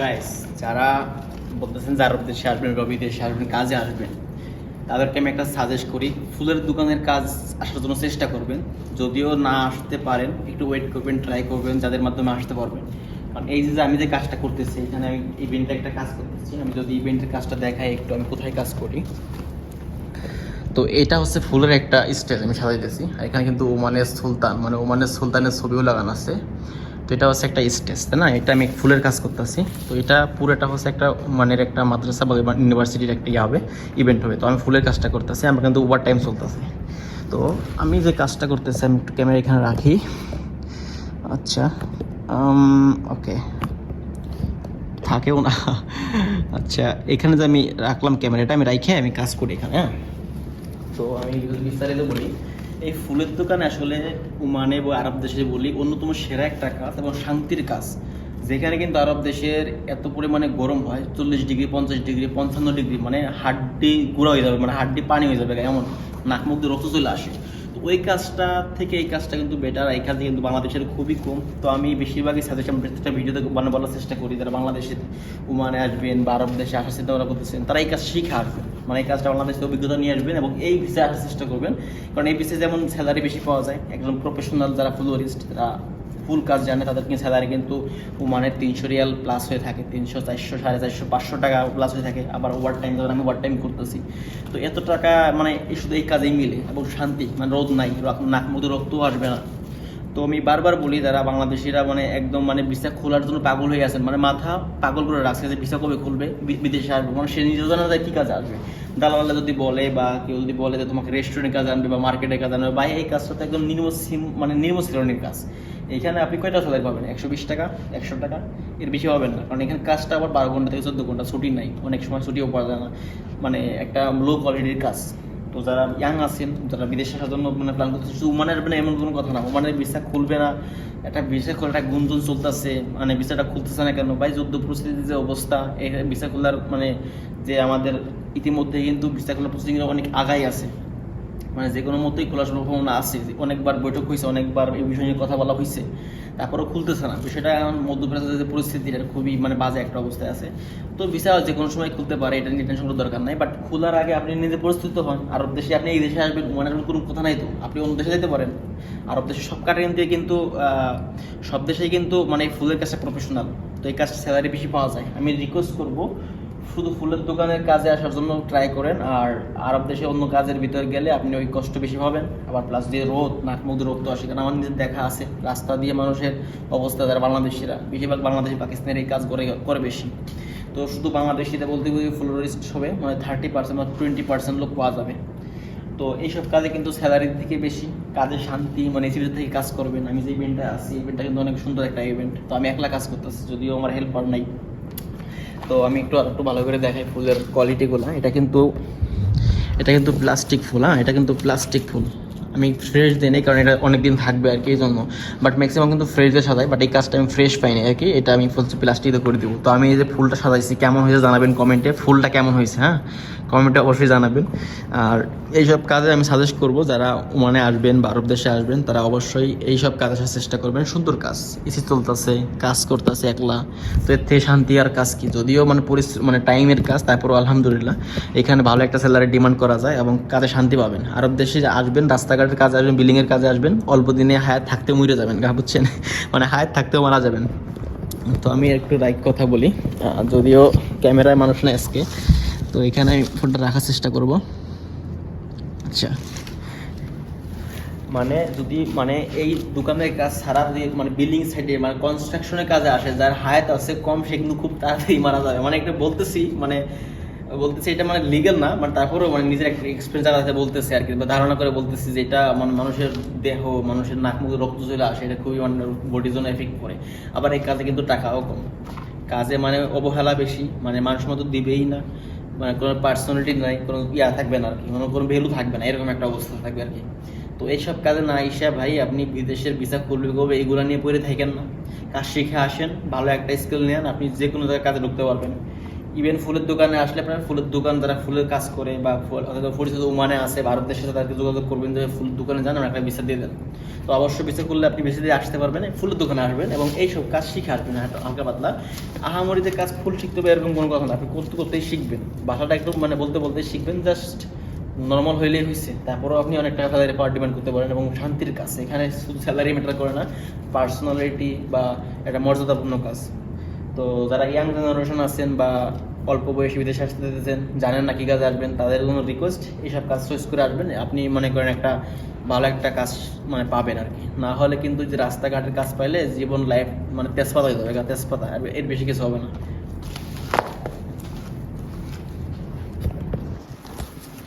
Guys, যারা বলতেছেন যে আরব দেশে আসবেন বা বিদেশে আসবেন, কাজে আসবেন, তাদেরকে আমি একটা সাজেস্ট করি, ফুলের দোকানের কাজ আসার জন্য চেষ্টা করবেন। যদিও না আসতে পারেন, একটু ওয়েট করবেন, ট্রাই করবেন, যাদের মাধ্যমে আসতে পারবেন। কারণ এই যে আমি যে কাজটা করতেছি, এখানে আমি ইভেন্টে একটা কাজ করতেছি। আমি যদি ইভেন্টের কাজটা দেখাই একটু, আমি কোথায় কাজ করি। তো এটা হচ্ছে ফুলের একটা স্টেজ আমি সাজাইতেছি, আর এখানে কিন্তু ওমানের সুলতান, মানে ওমানের সুলতানের ছবিও লাগানো আছে। তো এটা হচ্ছে একটা স্টেজ, তাই না? এটা আমি ফুলের কাজ করতেছি। তো এটা পুরোটা হচ্ছে একটা মানের একটা মাদ্রাসা বা ইউনিভার্সিটির একটা হবে, ইভেন্ট হবে। তো আমি ফুলের কাজটা করতেছি, আমার কিন্তু ওভার টাইম চলতেছে। তো আমি যে কাজটা করতেছি, আমি একটু ক্যামেরা এখানে রাখি। আচ্ছা, ওকে, থাকেও না। আচ্ছা, এখানে যে আমি রাখলাম ক্যামেরাটা, আমি রাখে আমি কাজ করি এখানে, হ্যাঁ। তো আমি যদি বিস্তারিত বলি, এই ফুলের দোকান আসলে ওমানে বা আরব দেশে বলি অন্যতম সেরা একটা কাজ এবং শান্তির কাজ। যেখানে কিন্তু আরব দেশের এত পরিমাণে গরম হয়, 40 ডিগ্রি, 50 ডিগ্রি, 55 ডিগ্রি, মানে হাড্ডি গুঁড়া হয়ে যাবে, মানে হাড্ডি পানি হয়ে যাবে, এমন নাক মুখ দিয়ে রক্ত চলে আসে। তো ওই কাজটা থেকে এই কাজটা কিন্তু বেটার, এই কাজে কিন্তু বাংলাদেশের খুবই কম। তো আমি বেশিরভাগই সাজেশন প্রত্যেকটা ভিডিওতে বলার চেষ্টা করি, যারা বাংলাদেশে ওমানে আসবেন বা আরব দেশে আসার চিন্তা ভাবনা করতেছেন, তারা এই কাজ শিখে আসবেন, মানে এই কাজটা বাংলাদেশে অভিজ্ঞতা নিয়ে আসবেন এবং এই ভিসা আসার চেষ্টা করবেন। কারণ এই ভিসে যেমন স্যালারি বেশি পাওয়া যায়, একজন প্রফেশনাল যারা ফ্লোরিস্ট, তারা ফুল কাজ জানে, তাদের কিন্তু স্যালারি কিন্তু ওমানের 300 রিয়াল প্লাস হয়ে থাকে, 300, 400, 450, 500 টাকা প্লাস হয়ে থাকে। আবার ওভার টাইম, যখন আমি ওভার টাইম করতেছি, তো এত টাকা মানে শুধু এই কাজেই মিলে, এবং শান্তি, মানে রোদ নাই, নাক মুখে রক্তও আসবে না। তো আমি বারবার বলি, যারা বাংলাদেশিরা মানে একদম মানে ভিসা খোলার জন্য পাগল হয়ে আছেন, মানে মাথা পাগল করে রাখছে যে ভিসা কবে খুলবে, বিদেশে আসবে, মানে সে নিজেও জানা যায় কী কাজে আসবে। দালাল্লা যদি বলে বা কেউ যদি বলে যে তোমাকে রেস্টুরেন্টের কাজ আনবে বা মার্কেটের কাজ আনবে, বা এই কাজটা তো একদম নিম্ন শ্রেণীর কাজ। এখানে আপনি কয়টা স্যালারি পাবেন? 120 টাকা, 100 টাকা, এর বেশি পাবেন না। কারণ এখানে কাজটা আবার 12 ঘন্টা থেকে 14 ঘন্টা, ছুটি নাই, অনেক সময় ছুটিও পাওয়া যায় না, মানে একটা লো কোয়ালিটির কাজ। তো যারা ইয়াং আছেন, যারা বিদেশে আসার জন্য মানে প্ল্যান করতেছে, শুধু ওমানে আসবে না এমন কোনো কথা না। ওমানের ভিসা খুলবে না, একটা ভিসা খোলা একটা গুঞ্জন চলতেছে, মানে ভিসাটা খুলতেছে না কেন ভাই? যুদ্ধ পরিস্থিতির যে অবস্থা, এই ভিসা খোলার মানে যে আমাদের ইতিমধ্যে কিন্তু ভিসা খোলার প্রসেসিং অনেক আগাই আছে, মানে যে কোনো মতেই খোলার সম্ভাবনা আছে। অনেকবার বৈঠক হয়েছে, অনেকবার এই বিষয় নিয়ে কথা বলা হয়েছে, তারপরেও খুলতেছে না। বিষয়টা এখন মধ্যপ্রাচ্যের যে পরিস্থিতি, এটা খুবই মানে বাজে একটা অবস্থায় আছে। তো ভিসা যে কোনো সময় খুলতে পারে, এটা নিয়ে টেনশন করার দরকার নাই। বাট খোলার আগে আপনি নিজে প্রস্তুত হন। আরব দেশে আপনি এই দেশে আসবেন, মানে কোনো কথা নাই, তো আপনি অন্য দেশে যেতে পারেন। আরব দেশে সব কাটারিতে কিন্তু সব দেশেই কিন্তু মানে ফুলের কাজটা প্রফেশনাল, তো এই কাজটা স্যালারি বেশি পাওয়া যায়। আমি রিকোয়েস্ট করবো, শুধু ফুলের দোকানের কাজে আসার জন্য ট্রাই করেন। আর আরব দেশে অন্য কাজের ভিতরে গেলে আপনি ওই কষ্ট বেশি পাবেন, আবার প্লাস দিয়ে রোদ, নাক মুখ দিয়ে রোদ তো আসে। কারণ আমার নিজের দেখা আছে রাস্তা দিয়ে মানুষের অবস্থা, যারা বাংলাদেশিরা, বেশিরভাগ বাংলাদেশি পাকিস্তানের এই কাজ করে বেশি। তো শুধু বাংলাদেশিতে বলতে গেলে ফ্লোরিস্ট হবে মানে 30% বা 20% লোক পাওয়া যাবে। তো এইসব কাজে কিন্তু স্যালারির থেকে বেশি কাজে শান্তি, মানে এসির থেকে কাজ করবেন। আমি যে ইভেন্টে আছি, ইভেন্টটা কিন্তু অনেক সুন্দর একটা ইভেন্ট। তো আমি একলা কাজ করতেছি, যদিও আমার হেল্পার নাই। তো আমি একটু ভালো করে দেখাই ফুলের কোয়ালিটিগুলো। এটা কিন্তু প্লাস্টিক ফুল, হ্যাঁ, এটা কিন্তু প্লাস্টিক ফুল। আমি ফ্রেশ দিই নাই, কারণ এটা অনেক দিন থাকবে আর কি, এই জন্য। বাট ম্যাক্সিমাম কিন্তু ফ্রেশে সাজাই, বাট এই কাজটা আমি ফ্রেশ পাইনি আর কি। এটা আমি প্লাস্টিকে করে দেবো। তো আমি এই যে ফুলটা সাজাইছি, কেমন হয়েছে জানাবেন কমেন্টে, ফুলটা কেমন হয়েছে, হ্যাঁ, কমেন্টে অবশ্যই জানাবেন। আর এইসব কাজে আমি সাজেস্ট করব, যারা ওমানে আসবেন বা আরব দেশে আসবেন, তারা অবশ্যই এইসব কাজ আসার চেষ্টা করবেন। সুন্দর কাজ, এসি চলতেছে, কাজ করতেছে একলা, তো এর থেকে শান্তি আর কাজ কি? যদিও মানে টাইমের কাজ, তারপরও আলহামদুলিল্লাহ এখানে ভালো একটা স্যালারি ডিমান্ড করা যায় এবং কাজে শান্তি পাবেন। আরব দেশে আসবেন, রাস্তাঘাটের কাজে আসবেন, বিল্ডিংয়ের কাজে আসবেন, অল্প দিনে হায়াত থাকতে মরে যাবেন, বুঝছেন? মানে হায়াত থাকতেও মারা যাবেন। তো আমি একটু রাইট কথা বলি, যদিও ক্যামেরায় মানুষ না আজকে। তো এখানে আমি ফোনটা রাখার চেষ্টা করব। আচ্ছা, মানে যদি মানে এই দোকানের কাজ ছাড়া যদি মানে বিল্ডিং সাইডে মানে কনস্ট্রাকশনের কাজে আসে, যার হায়াত আছে কম, সে কিন্তু খুব তাড়াতাড়ি মারা যাবে। মানে একটা বলতেছি এটা মানে লিগেল না, মানে তারপরেও মানে নিজের একটা এক্সপিরিয়েন্স জানাতে বলতেছে আর কি, বা ধারণা করে বলতেছি যে এটা মানে মানুষের দেহ, মানুষের নাক মুখে রক্ত চলে আসে, এটা খুবই মানে বডির জন্য এফেক্ট করে। আবার এই কাজে কিন্তু টাকাও কম, কাজে মানে অবহেলা বেশি, মানে মানুষ মতো দিবেই না, মানে কোনো পার্সোনালিটি নাই, কোনো থাকবে না আর কি, কোনো ভ্যালু থাকবে না, এরকম একটা অবস্থা থাকবে আর কি। তো এইসব কাজে না এসে ভাই, আপনি বিদেশের ভিসা করবে কবে এইগুলো নিয়ে পড়ে থাকেন না, কাজ শিখে আসেন, ভালো একটা স্কিল নেন, আপনি যে কোনো জায়গায় কাজে ঢুকতে পারবেন। ইভেন ফুলের দোকানে আসলে আপনার ফুলের দোকান যারা ফুলের কাজ করে বা অথবা পরিচিত ওমানে আছে ভারত দেশে তাদেরকে যোগাযোগ করবেন যে ফুলের দোকানে যান আমরা একটা ভিসা দিয়ে দেন। তো অবশ্যই ভিসা করলে আপনি ভিসা দিয়ে আসতে পারবেন, ফুলের দোকানে আসবেন এবং এইসব কাজ শিখে আসবেন হালকা পাতলা। আহামরিতে কাজ ফুল শিখতে হবে এরকম কোনো কথা না, আপনি করতে করতেই শিখবেন, ভাষাটা একটু মানে বলতে বলতেই শিখবেন, জাস্ট নর্মাল হইলেই হয়েছে। তারপরেও আপনি অনেক টাকা স্যালারি পাওয়ার ডিমান্ড করতে পারেন এবং শান্তির কাজ, এখানে শুধু স্যালারি ম্যাটার করে না, পার্সোনালিটি বা একটা মর্যাদাপূর্ণ কাজ। তো যারা ইয়াং জেনারেশন আছেন বা অল্প বয়সে বিদেশে আসতে দিতেছেন, জানেন না কী কাজে আসবেন, তাদের কোনো রিকোয়েস্ট এইসব কাজ চয়েস করে আসবেন, আপনি মনে করেন একটা ভালো একটা কাজ মানে পাবেন আর কি। না হলে কিন্তু যে রাস্তাঘাটের কাজ পাইলে জীবন লাইফ মানে তেজপাতা হয়ে যাবে, তেজপাতা, আর এর বেশি কিছু হবে না।